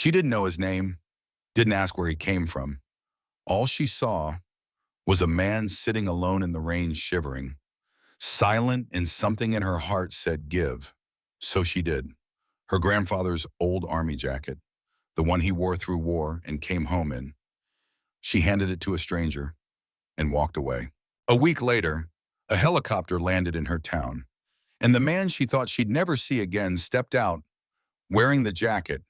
She didn't know his name, didn't ask where he came from. All she saw was a man sitting alone in the rain shivering, silent, and something in her heart said give. So she did. Her grandfather's old army jacket, the one he wore through war and came home in. She handed it to a stranger and walked away. A week later, a helicopter landed in her town, and the man she thought she'd never see again stepped out wearing the jacket,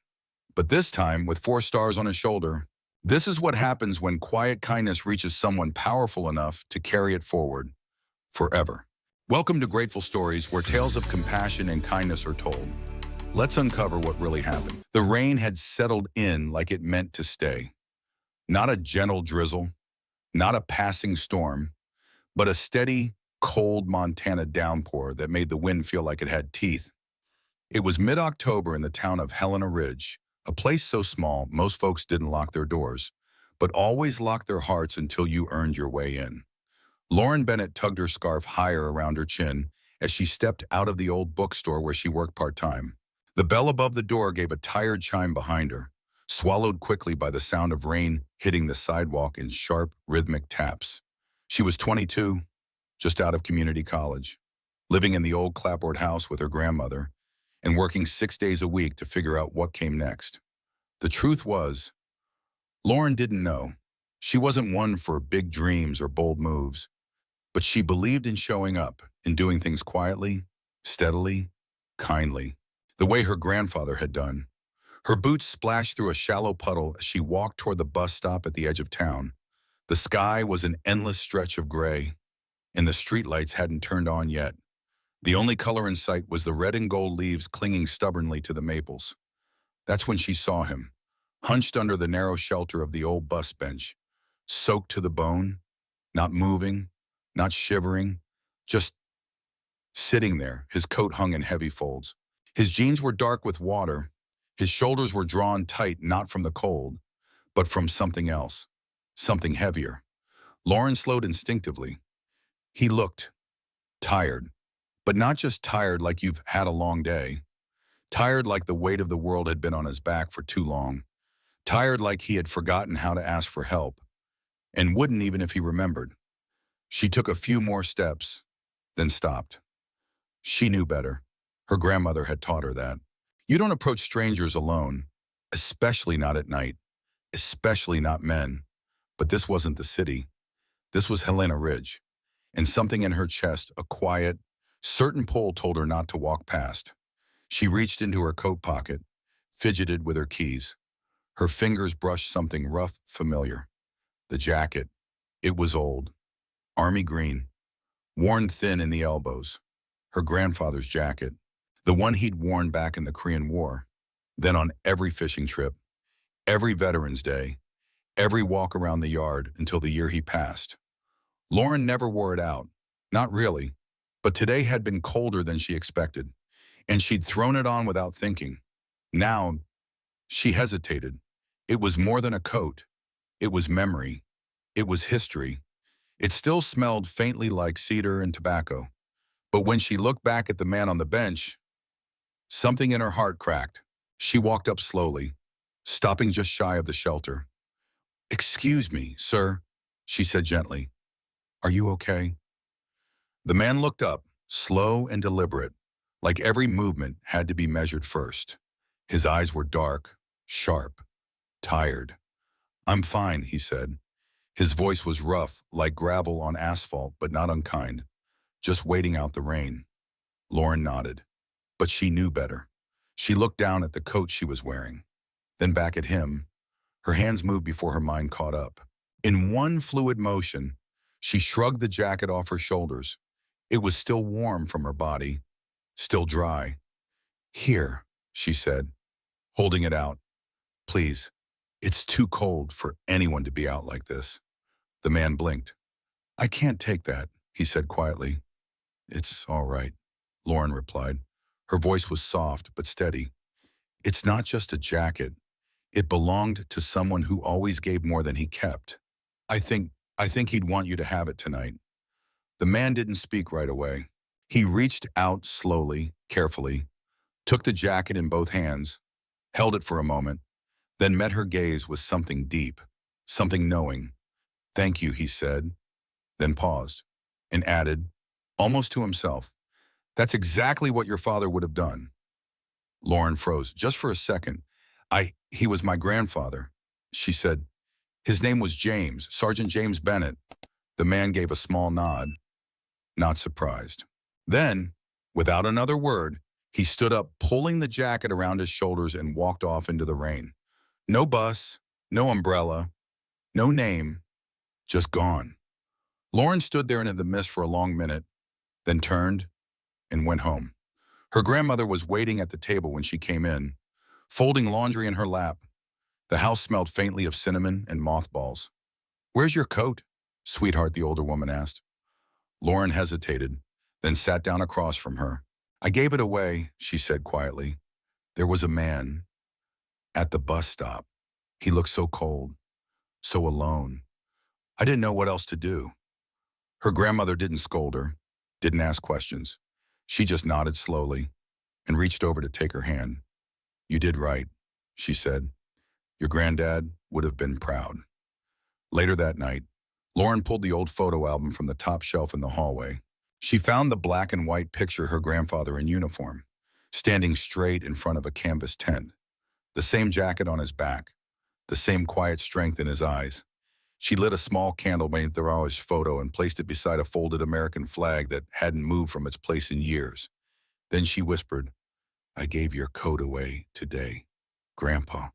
but this time with 4 stars on his shoulder. This is what happens when quiet kindness reaches someone powerful enough to carry it forward forever. Welcome to Grateful Stories, where tales of compassion and kindness are told. Let's uncover what really happened. The rain had settled in like it meant to stay. Not a gentle drizzle, not a passing storm, but a steady, cold Montana downpour that made the wind feel like it had teeth. It was mid-October in the town of Helena Ridge, a place so small most folks didn't lock their doors, but always locked their hearts until you earned your way in. Lauren Bennett tugged her scarf higher around her chin as she stepped out of the old bookstore where she worked part-time. The bell above the door gave a tired chime behind her, swallowed quickly by the sound of rain hitting the sidewalk in sharp, rhythmic taps. She was 22, just out of community college, living in the old clapboard house with her grandmother, and working 6 days a week to figure out what came next. The truth was, Lauren didn't know. She wasn't one for big dreams or bold moves, but she believed in showing up, in doing things quietly, steadily, kindly, the way her grandfather had done. Her boots splashed through a shallow puddle as she walked toward the bus stop at the edge of town. The sky was an endless stretch of gray, and the streetlights hadn't turned on yet. The only color in sight was the red and gold leaves clinging stubbornly to the maples. That's when she saw him, hunched under the narrow shelter of the old bus bench, soaked to the bone, not moving, not shivering, just sitting there, his coat hung in heavy folds. His jeans were dark with water. His shoulders were drawn tight, not from the cold, but from something else, something heavier. Lauren slowed instinctively. He looked tired, but not just tired like you've had a long day. Tired like the weight of the world had been on his back for too long. Tired like he had forgotten how to ask for help, and wouldn't even if he remembered. She took a few more steps, then stopped. She knew better. Her grandmother had taught her that. You don't approach strangers alone, especially not at night, especially not men. But this wasn't the city. This was Helena Ridge, and something in her chest, a quiet, certain pull, told her not to walk past. She reached into her coat pocket, fidgeted with her keys. Her fingers brushed something rough, familiar. The jacket. It was old, army green, worn thin in the elbows. Her grandfather's jacket, the one he'd worn back in the Korean War, then on every fishing trip, every Veterans Day, every walk around the yard until the year he passed. Lauren never wore it out, not really, but today had been colder than she expected, and she'd thrown it on without thinking. Now, she hesitated. It was more than a coat. It was memory. It was history. It still smelled faintly like cedar and tobacco. But when she looked back at the man on the bench, something in her heart cracked. She walked up slowly, stopping just shy of the shelter. "Excuse me, sir," she said gently. "Are you okay?" The man looked up, slow and deliberate, like every movement had to be measured first. His eyes were dark, sharp, tired. "I'm fine," he said. His voice was rough, like gravel on asphalt, but not unkind. "Just waiting out the rain." Lauren nodded, but she knew better. She looked down at the coat she was wearing, then back at him. Her hands moved before her mind caught up. In one fluid motion, she shrugged the jacket off her shoulders. It was still warm from her body, still dry. "Here," she said, holding it out. "Please, it's too cold for anyone to be out like this." The man blinked. "I can't take that," he said quietly. "It's all right," Lauren replied. Her voice was soft but steady. "It's not just a jacket. It belonged to someone who always gave more than he kept. I think he'd want you to have it tonight." The man didn't speak right away. He reached out slowly, carefully, took the jacket in both hands, held it for a moment, then met her gaze with something deep, something knowing. "Thank you," he said, then paused and added, almost to himself, "That's exactly what your father would have done." Lauren froze just for a second. He was my grandfather," she said. "His name was James, Sergeant James Bennett." The man gave a small nod, not surprised. Then, without another word, he stood up, pulling the jacket around his shoulders and walked off into the rain. No bus, no umbrella, no name, just gone. Lauren stood there in the mist for a long minute, then turned and went home. Her grandmother was waiting at the table when she came in, folding laundry in her lap. The house smelled faintly of cinnamon and mothballs. "Where's your coat, sweetheart?" the older woman asked. Lauren hesitated, then sat down across from her. "I gave it away," she said quietly. "There was a man at the bus stop. He looked so cold, so alone. I didn't know what else to do." Her grandmother didn't scold her, didn't ask questions. She just nodded slowly and reached over to take her hand. "You did right," she said. "Your granddad would have been proud." Later that night, Lauren pulled the old photo album from the top shelf in the hallway. She found the black and white picture of her grandfather in uniform, standing straight in front of a canvas tent. The same jacket on his back, the same quiet strength in his eyes. She lit a small candle beneath his photo and placed it beside a folded American flag that hadn't moved from its place in years. Then she whispered, "I gave your coat away today, Grandpa.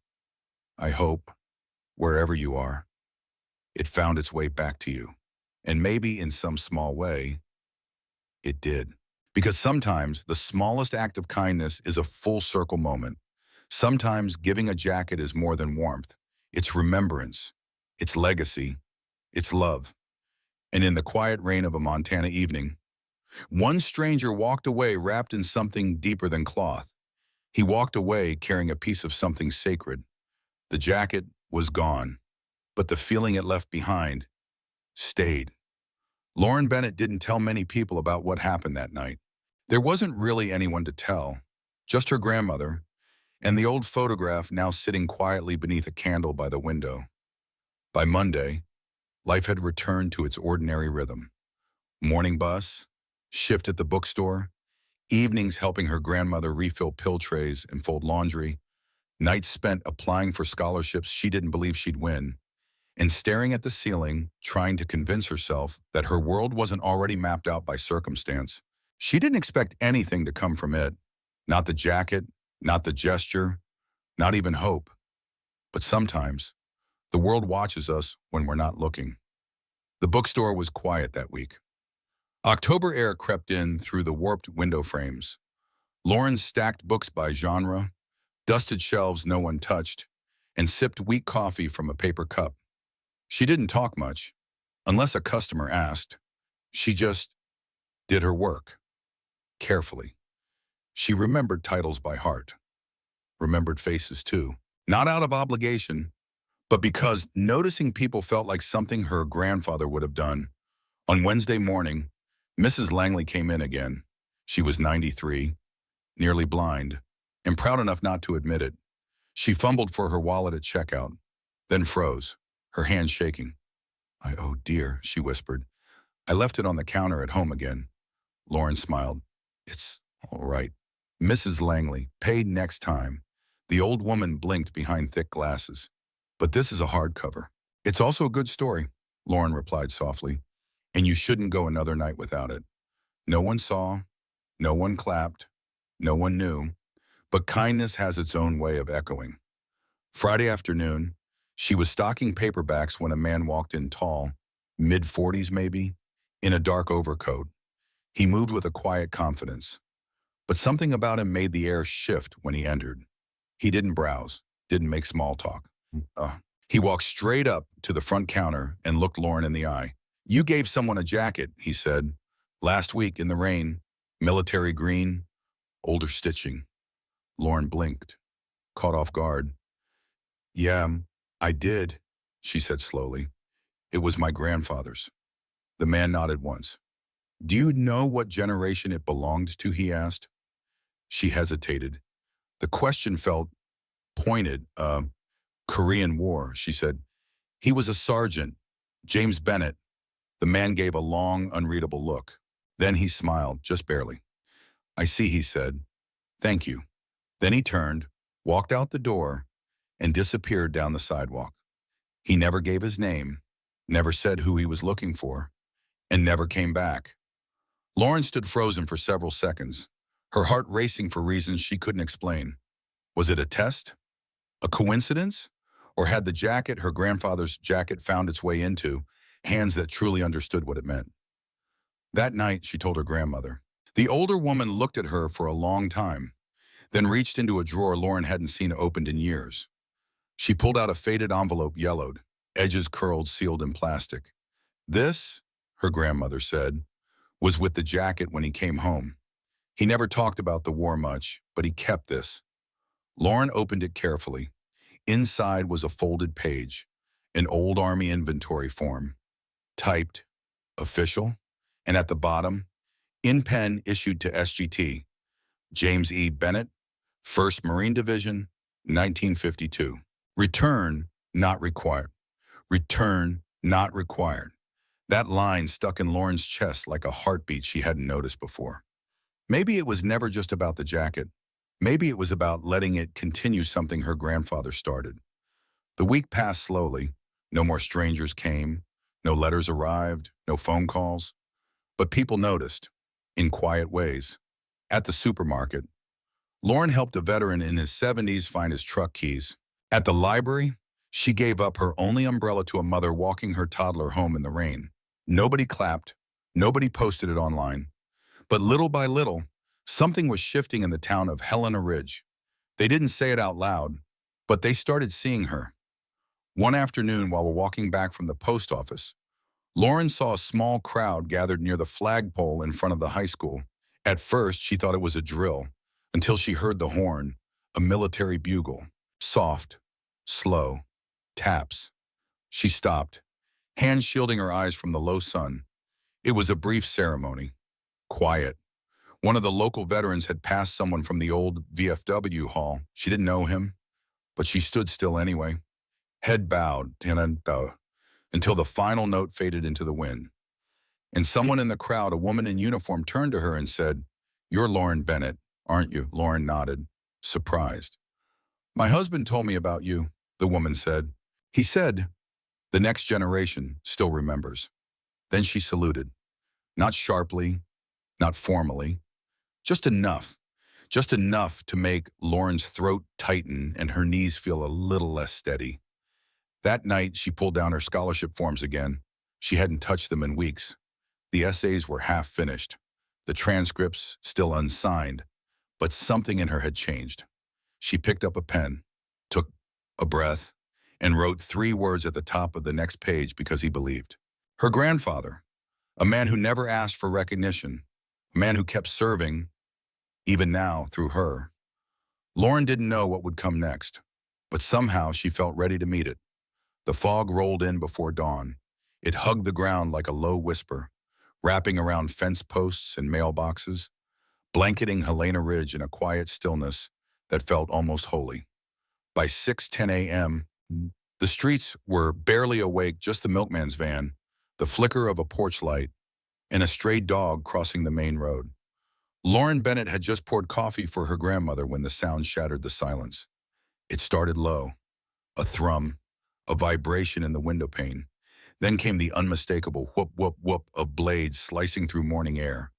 I hope, wherever you are, it found its way back to you. And maybe in some small way, it did." Because sometimes the smallest act of kindness is a full circle moment. Sometimes giving a jacket is more than warmth. It's remembrance, it's legacy, it's love. And in the quiet rain of a Montana evening, one stranger walked away wrapped in something deeper than cloth. He walked away carrying a piece of something sacred. The jacket was gone, but the feeling it left behind stayed. Lauren Bennett didn't tell many people about what happened that night. There wasn't really anyone to tell, just her grandmother, and the old photograph now sitting quietly beneath a candle by the window. By Monday, life had returned to its ordinary rhythm. Morning bus, shift at the bookstore, evenings helping her grandmother refill pill trays and fold laundry, nights spent applying for scholarships she didn't believe she'd win, and staring at the ceiling, trying to convince herself that her world wasn't already mapped out by circumstance. She didn't expect anything to come from it. Not the jacket, not the gesture, not even hope. But sometimes, the world watches us when we're not looking. The bookstore was quiet that week. October air crept in through the warped window frames. Lauren stacked books by genre, dusted shelves no one touched, and sipped weak coffee from a paper cup. She didn't talk much, unless a customer asked. She just did her work, carefully. She remembered titles by heart, remembered faces too, not out of obligation, but because noticing people felt like something her grandfather would have done. On Wednesday morning, Mrs. Langley came in again. She was 93, nearly blind, and proud enough not to admit it. She fumbled for her wallet at checkout, then froze, her hands shaking. "Oh dear," she whispered. "I left it on the counter at home again." Lauren smiled. "It's all right." Mrs. Langley, paid next time. The old woman blinked behind thick glasses. "But this is a hardcover." "It's also a good story," Lauren replied softly. "And you shouldn't go another night without it." No one saw, no one clapped, no one knew, but kindness has its own way of echoing. Friday afternoon, she was stocking paperbacks when a man walked in tall, mid-40s maybe, in a dark overcoat. He moved with a quiet confidence, but something about him made the air shift when he entered. He didn't browse, didn't make small talk. He walked straight up to the front counter and looked Lauren in the eye. "You gave someone a jacket," he said. "Last week in the rain, military green, older stitching." Lauren blinked, caught off guard. "Yeah, I did," she said slowly. "It was my grandfather's." The man nodded once. "Do you know what generation it belonged to?" he asked. She hesitated. The question felt pointed. Korean War, she said. He was a sergeant. James Bennett. The man gave a long, unreadable look. Then he smiled, just barely. I see, he said. Thank you. Then he turned, walked out the door, and disappeared down the sidewalk. He never gave his name, never said who he was looking for, and never came back. Lauren stood frozen for several seconds, her heart racing for reasons she couldn't explain. Was it a test? A coincidence? Or had the jacket, her grandfather's jacket, found its way into hands that truly understood what it meant? That night, she told her grandmother. The older woman looked at her for a long time, then reached into a drawer Lauren hadn't seen opened in years. She pulled out a faded envelope, yellowed, edges curled, sealed in plastic. This, her grandmother said, was with the jacket when he came home. He never talked about the war much, but he kept this. Lauren opened it carefully. Inside was a folded page, an old Army inventory form, typed, official, and at the bottom, in pen issued to SGT, James E. Bennett, 1st Marine Division, 1952. Return not required. Return not required. That line stuck in Lauren's chest like a heartbeat she hadn't noticed before. Maybe it was never just about the jacket. Maybe it was about letting it continue something her grandfather started. The week passed slowly. No more strangers came. No letters arrived. No phone calls. But people noticed, in quiet ways. At the supermarket, Lauren helped a veteran in his 70s find his truck keys. At the library, she gave up her only umbrella to a mother walking her toddler home in the rain. Nobody clapped. Nobody posted it online. But little by little, something was shifting in the town of Helena Ridge. They didn't say it out loud, but they started seeing her. One afternoon, while walking back from the post office, Lauren saw a small crowd gathered near the flagpole in front of the high school. At first, she thought it was a drill, until she heard the horn, a military bugle. Soft, slow, taps. She stopped, hands shielding her eyes from the low sun. It was a brief ceremony. Quiet. One of the local veterans had passed someone from the old VFW hall. She didn't know him, but she stood still anyway, head bowed, until the final note faded into the wind. And someone in the crowd, a woman in uniform, turned to her and said, "You're Lauren Bennett, aren't you?" Lauren nodded, surprised. "My husband told me about you," the woman said. "He said the next generation still remembers." Then she saluted, not sharply, not formally, just enough to make Lauren's throat tighten and her knees feel a little less steady. That night, she pulled down her scholarship forms again. She hadn't touched them in weeks. The essays were half finished, the transcripts still unsigned, but something in her had changed. She picked up a pen, took a breath, and wrote 3 words at the top of the next page because he believed. Her grandfather, a man who never asked for recognition, a man who kept serving, even now, through her. Lauren didn't know what would come next, but somehow she felt ready to meet it. The fog rolled in before dawn. It hugged the ground like a low whisper, wrapping around fence posts and mailboxes, blanketing Helena Ridge in a quiet stillness that felt almost holy. By 6:10 a.m., the streets were barely awake, just the milkman's van, the flicker of a porch light, and a stray dog crossing the main road. Lauren Bennett had just poured coffee for her grandmother when the sound shattered the silence. It started low, a thrum, a vibration in the window pane. Then came the unmistakable whoop, whoop, whoop of blades slicing through morning air.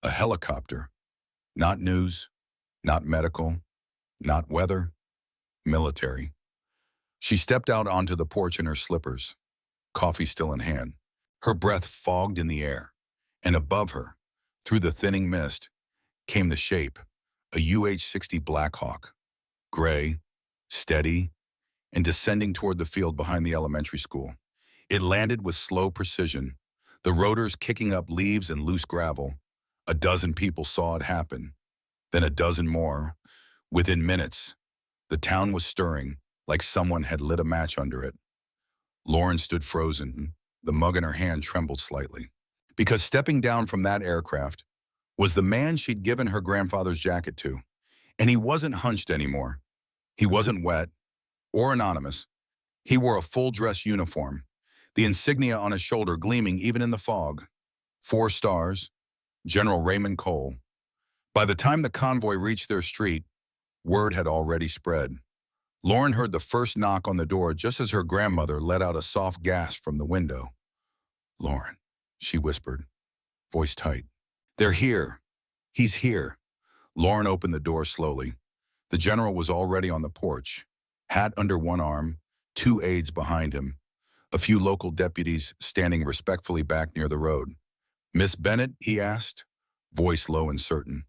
A helicopter. Not news, not medical, not weather, military. She stepped out onto the porch in her slippers, coffee still in hand. Her breath fogged in the air, and above her, through the thinning mist, came the shape, a UH-60 Blackhawk, gray, steady, and descending toward the field behind the elementary school. It landed with slow precision, the rotors kicking up leaves and loose gravel. A dozen people saw it happen, then a dozen more. Within minutes, the town was stirring, like someone had lit a match under it. Lauren stood frozen. The mug in her hand trembled slightly. Because stepping down from that aircraft was the man she'd given her grandfather's jacket to. And he wasn't hunched anymore. He wasn't wet. or anonymous. He wore a full-dress uniform, the insignia on his shoulder gleaming even in the fog. 4 stars, General Raymond Cole. By the time the convoy reached their street, word had already spread. Lauren heard the first knock on the door just as her grandmother let out a soft gasp from the window. "Lauren," she whispered, voice tight. "They're here. He's here." Lauren opened the door slowly. The general was already on the porch, hat under one arm, 2 aides behind him, a few local deputies standing respectfully back near the road. "Miss Bennett?" he asked, voice low and certain.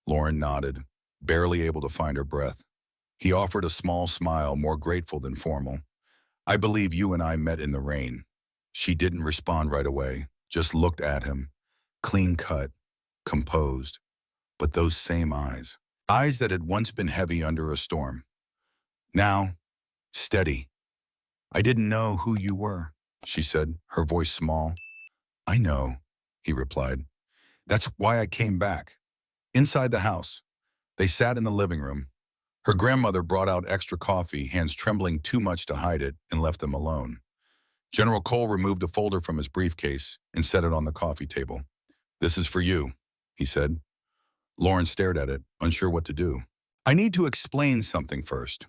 Lauren nodded, barely able to find her breath. He offered a small smile, more grateful than formal. "I believe you and I met in the rain." She didn't respond right away, just looked at him, clean cut, composed, but those same eyes. Eyes that had once been heavy under a storm. Now, steady. "I didn't know who you were," she said, her voice small. "I know," he replied. "That's why I came back." Inside the house, they sat in the living room. Her grandmother brought out extra coffee, hands trembling too much to hide it, and left them alone. General Cole removed a folder from his briefcase and set it on the coffee table. "This is for you," he said. Lauren stared at it, unsure what to do. "I need to explain something first,"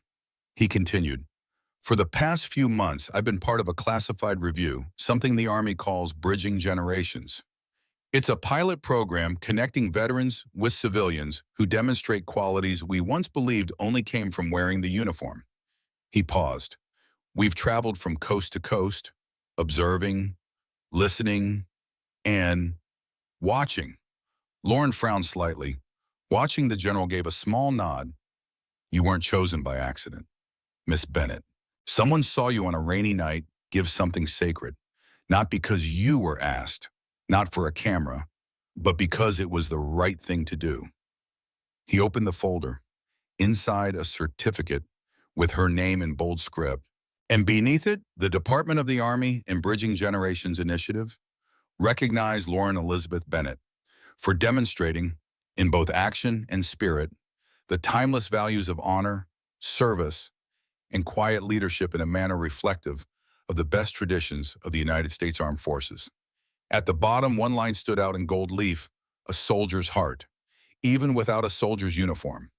he continued. "For the past few months, I've been part of a classified review, something the Army calls Bridging Generations. It's a pilot program connecting veterans with civilians who demonstrate qualities we once believed only came from wearing the uniform." He paused. "We've traveled from coast to coast, observing, listening, and watching." Lauren frowned slightly. Watching, the general gave a small nod. "You weren't chosen by accident, Miss Bennett. Someone saw you on a rainy night give something sacred, not because you were asked, not for a camera, but because it was the right thing to do." He opened the folder. Inside, a certificate with her name in bold script. And beneath it, the Department of the Army and Bridging Generations Initiative recognized Lauren Elizabeth Bennett for demonstrating, in both action and spirit, the timeless values of honor, service, and quiet leadership in a manner reflective of the best traditions of the United States Armed Forces. At the bottom, one line stood out in gold leaf: "A soldier's heart," even without a soldier's uniform.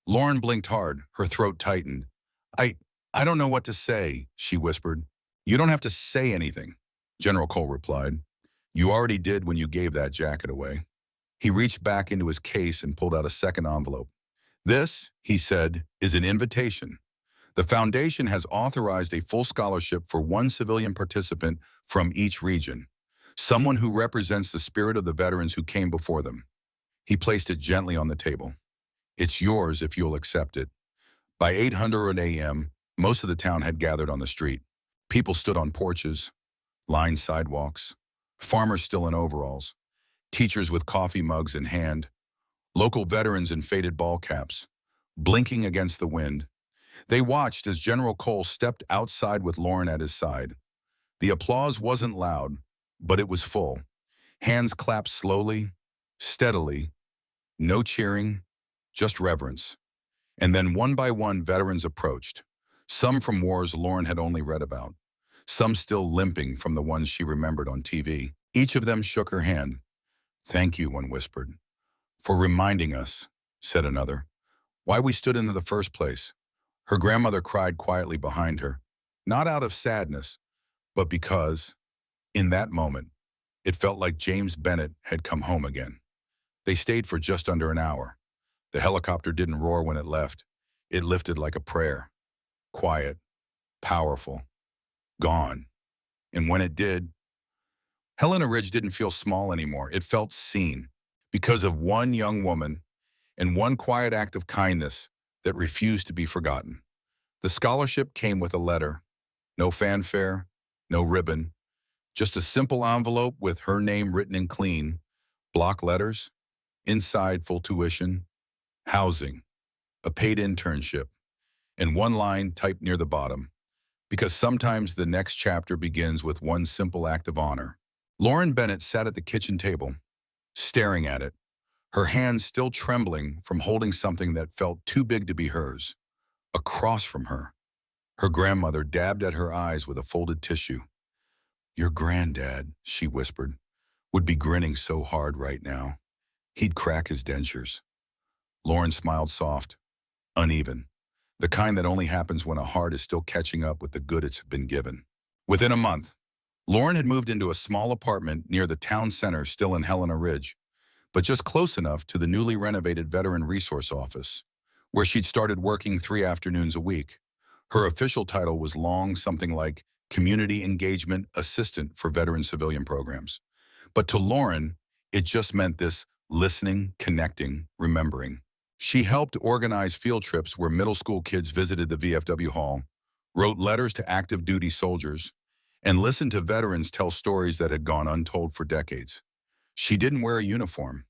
Lauren blinked hard, her throat tightened. I don't know what to say," she whispered. "You don't have to say anything," General Cole replied. "You already did when you gave that jacket away." He reached back into his case and pulled out a second envelope. "This," he said, "is an invitation. The Foundation has authorized a full scholarship for 1 civilian participant from each region, someone who represents the spirit of the veterans who came before them." He placed it gently on the table. "It's yours if you'll accept it." By 8:00 a.m., most of the town had gathered on the street. People stood on porches, lined sidewalks, farmers still in overalls, teachers with coffee mugs in hand, local veterans in faded ball caps, blinking against the wind. They watched as General Cole stepped outside with Lauren at his side. The applause wasn't loud, but it was full. Hands clapped slowly, steadily, no cheering, just reverence. And then one by one, veterans approached. Some from wars Lauren had only read about, some still limping from the ones she remembered on TV. Each of them shook her hand. "Thank you," one whispered. "For reminding us," said another, "why we stood in the first place." Her grandmother cried quietly behind her, not out of sadness, but because, in that moment, it felt like James Bennett had come home again. They stayed for just under an hour. The helicopter didn't roar when it left. It lifted like a prayer. Quiet, powerful, gone. And when it did, Helena Ridge didn't feel small anymore. It felt seen, because of one young woman and one quiet act of kindness that refused to be forgotten. The scholarship came with a letter. No fanfare, no ribbon, just a simple envelope with her name written in clean, block letters, inside full tuition, housing, a paid internship, and one line typed near the bottom, because sometimes the next chapter begins with one simple act of honor. Lauren Bennett sat at the kitchen table, staring at it, her hands still trembling from holding something that felt too big to be hers. Across from her, Her grandmother dabbed at her eyes with a folded tissue. Your granddad, she whispered, would be grinning so hard right now. He'd crack his dentures. Lauren smiled soft, uneven, the kind that only happens when a heart is still catching up with the good it's been given. Within a month, Lauren had moved into a small apartment near the town center still in Helena Ridge, but just close enough to the newly renovated Veteran Resource Office, where she'd started working 3 afternoons a week. Her official title was long, something like Community Engagement Assistant for Veteran Civilian Programs. But to Lauren, it just meant this: listening, connecting, remembering. She helped organize field trips where middle school kids visited the VFW hall, wrote letters to active duty soldiers, and listened to veterans tell stories that had gone untold for decades. She didn't wear a uniform,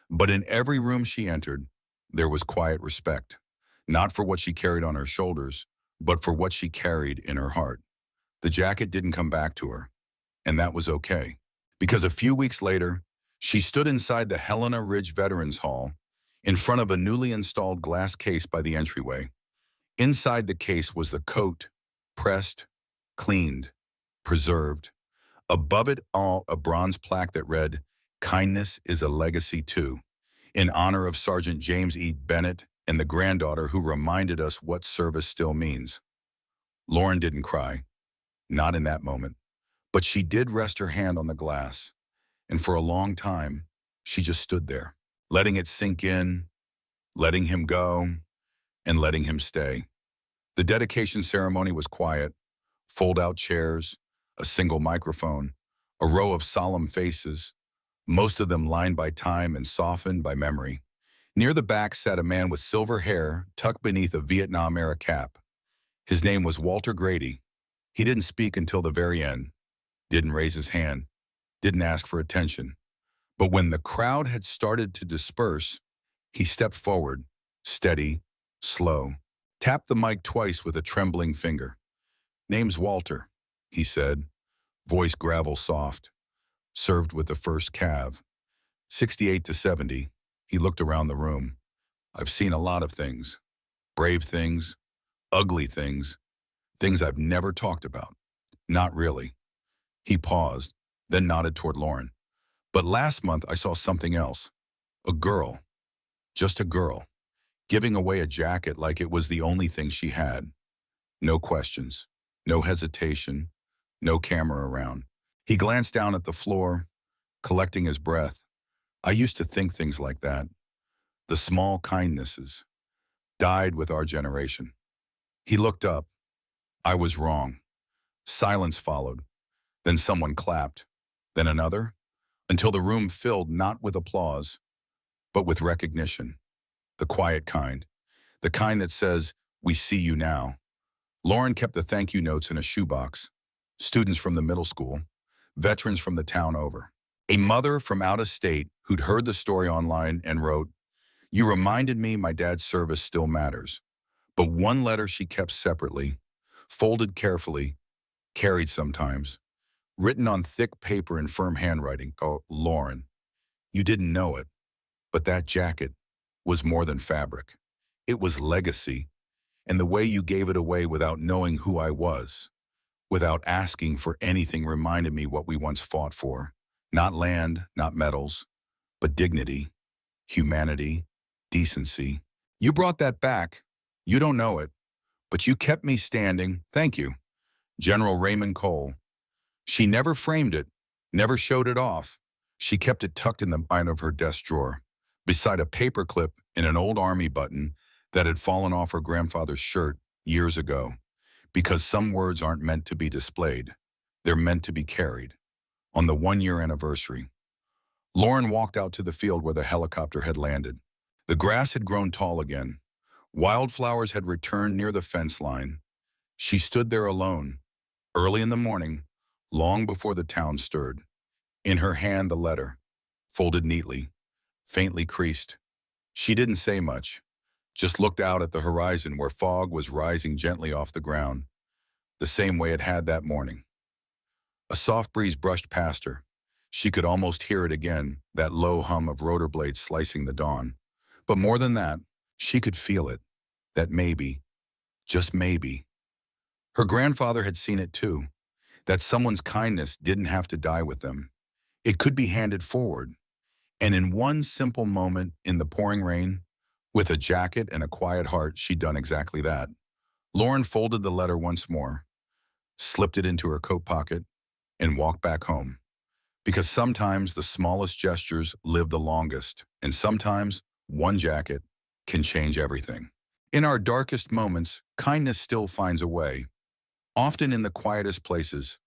but in every room she entered, there was quiet respect, not for what she carried on her shoulders, but for what she carried in her heart. The jacket didn't come back to her, and that was okay, because a few weeks later, she stood inside the Helena Ridge Veterans Hall, in front of a newly installed glass case by the entryway. Inside the case was the coat, pressed, cleaned, preserved. Above it all, a bronze plaque that read, "Kindness is a legacy too," in honor of Sergeant James E. Bennett and the granddaughter who reminded us what service still means. Lauren didn't cry, not in that moment, but she did rest her hand on the glass, and for a long time, she just stood there, letting it sink in, letting him go, and letting him stay. The dedication ceremony was quiet: fold-out chairs, a single microphone, a row of solemn faces, most of them lined by time and softened by memory. Near the back sat a man with silver hair tucked beneath a Vietnam-era cap. His name was Walter Grady. He didn't speak until the very end, didn't raise his hand, didn't ask for attention. But when the crowd had started to disperse, he stepped forward, steady, slow, tapped the mic twice with a trembling finger. "Name's Walter," he said, voice gravel soft, served with the first cav. 68 to 70, he looked around the room. "I've seen a lot of things. Brave things, ugly things, things I've never talked about. Not really." He paused, then nodded toward Lauren. "But last month I saw something else. A girl, just a girl, giving away a jacket like it was the only thing she had. No questions, no hesitation, no camera around." He glanced down at the floor, collecting his breath. "I used to think things like that. The small kindnesses died with our generation." He looked up. I was wrong. Silence followed. Then someone clapped. Then another, until the room filled not with applause, but with recognition. The quiet kind. The kind that says, "We see you now." Lauren kept the thank you notes in a shoebox. Students from the middle school, veterans from the town over. A mother from out of state who'd heard the story online and wrote, "You reminded me my dad's service still matters." But one letter she kept separately, folded carefully, carried sometimes, written on thick paper in firm handwriting. "Oh, Lauren, you didn't know it, but that jacket was more than fabric. It was legacy, and the way you gave it away without knowing who I was, without asking for anything, reminded me what we once fought for. Not land, not medals, but dignity, humanity, decency. You brought that back. You don't know it, but you kept me standing. Thank you." General Raymond Cole. She never framed it, never showed it off. She kept it tucked in the bind of her desk drawer, beside a paperclip in an old army button that had fallen off her grandfather's shirt years ago. Because some words aren't meant to be displayed. They're meant to be carried. On the 1-year anniversary, Lauren walked out to the field where the helicopter had landed. The grass had grown tall again. Wildflowers had returned near the fence line. She stood there alone, early in the morning, long before the town stirred. In her hand, the letter, folded neatly, faintly creased. She didn't say much, just looked out at the horizon where fog was rising gently off the ground, the same way it had that morning. A soft breeze brushed past her. She could almost hear it again, that low hum of rotor blades slicing the dawn. But more than that, she could feel it, that maybe, just maybe, Her grandfather had seen it too, that someone's kindness didn't have to die with them. It could be handed forward. And in one simple moment in the pouring rain, with a jacket and a quiet heart, she'd done exactly that. Lauren folded the letter once more, slipped it into her coat pocket, and walked back home. Because sometimes the smallest gestures live the longest, and sometimes one jacket can change everything. In our darkest moments, kindness still finds a way, often in the quietest places.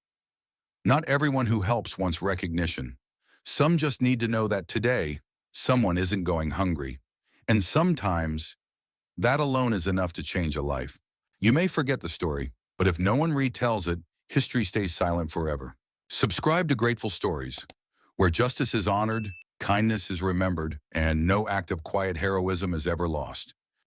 Not everyone who helps wants recognition. Some just need to know that today, someone isn't going hungry. And sometimes, that alone is enough to change a life. You may forget the story, but if no one retells it, history stays silent forever. Subscribe to Grateful Stories, where justice is honored, kindness is remembered, and no act of quiet heroism is ever lost.